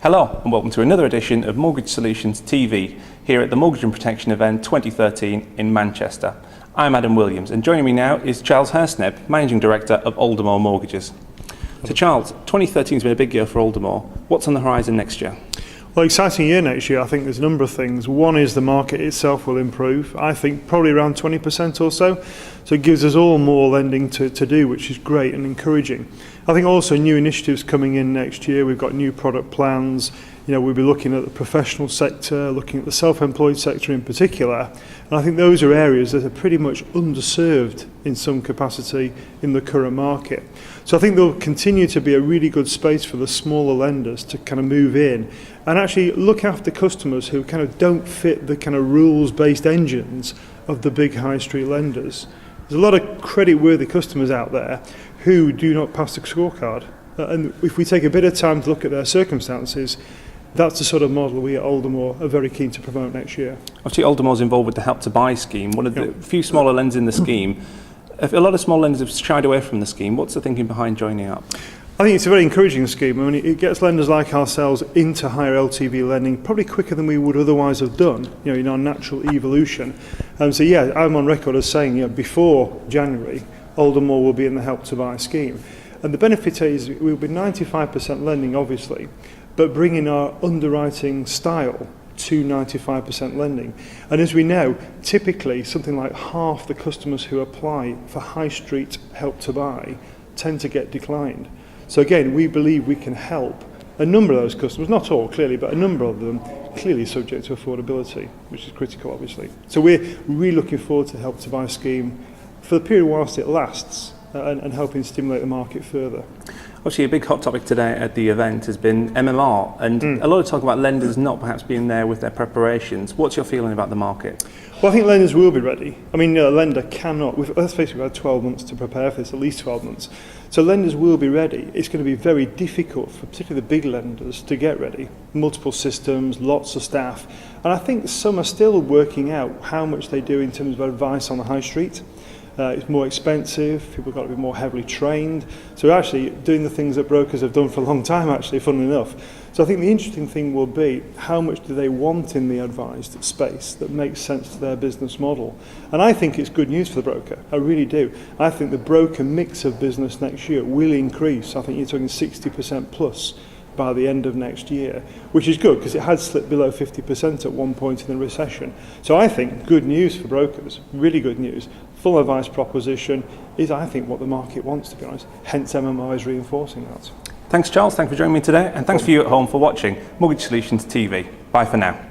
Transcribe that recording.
Hello and welcome to another edition of Mortgage Solutions TV here at the Mortgage and Protection Event 2013 in Manchester. I'm Adam Williams and joining me now is Charles Haresnape, Managing Director of Aldermore Mortgages. So Charles, 2013 has been a big year for Aldermore. What's on the horizon next year? Well, exciting year next year. I think there's a number of things. One is the market itself will improve. I think probably around 20% or so. So it gives us all more lending to do, which is great and encouraging. I think also new initiatives coming in next year. We've got new product plans. We'll be looking at the professional sector, looking at the self-employed sector in particular. And I think those are areas that are pretty much underserved in some capacity in the current market. So I think there'll continue to be a really good space for the smaller lenders to kind of move in and actually look after customers who kind of don't fit the kind of rules-based engines of the big high street lenders. There's a lot of credit-worthy customers out there who do not pass the scorecard. And if we take a bit of time to look at their circumstances, that's the sort of model we at Aldermore are very keen to promote next year. Obviously, Aldermore's involved with the Help to Buy scheme, one of the few smaller lenders in the scheme. A lot of small lenders have shied away from the scheme. What's the thinking behind joining up? I think it's a very encouraging scheme. I mean, it gets lenders like ourselves into higher LTV lending probably quicker than we would otherwise have done, in our natural evolution. So yeah, I'm on record as saying, before January, Aldermore will be in the Help to Buy scheme. And the benefit is we'll be 95% lending, obviously, but bringing our underwriting style to 95% lending. And as we know, typically something like half the customers who apply for high street Help to Buy tend to get declined. So again, we believe we can help a number of those customers, not all clearly, but a number of them clearly subject to affordability, which is critical obviously. So we're really looking forward to the Help to Buy scheme for the period whilst it lasts and helping stimulate the market further. Obviously, a big hot topic today at the event has been MMR, and a lot of talk about lenders not perhaps being there with their preparations. What's your feeling about the market? Well, I think lenders will be ready. I mean, a lender cannot, let's face it, we've had 12 months to prepare for this, at least 12 months. So lenders will be ready. It's going to be very difficult for particularly the big lenders to get ready. Multiple systems, lots of staff. And I think some are still working out how much they do in terms of advice on the high street. It's more expensive, people have got to be more heavily trained. So actually doing the things that brokers have done for a long time, actually, funnily enough. So I think the interesting thing will be how much do they want in the advised space that makes sense to their business model. And I think it's good news for the broker, I really do. I think the broker mix of business next year will increase. I think you're talking 60% plus by the end of next year, which is good because it had slipped below 50% at one point in the recession. So I think good news for brokers, really good news. Full advice proposition is, I think, what the market wants, to be honest. Hence MMR is reinforcing that. Thanks, Charles. Thanks for joining me today, and thanks for you at home for watching Mortgage Solutions TV. Bye for now.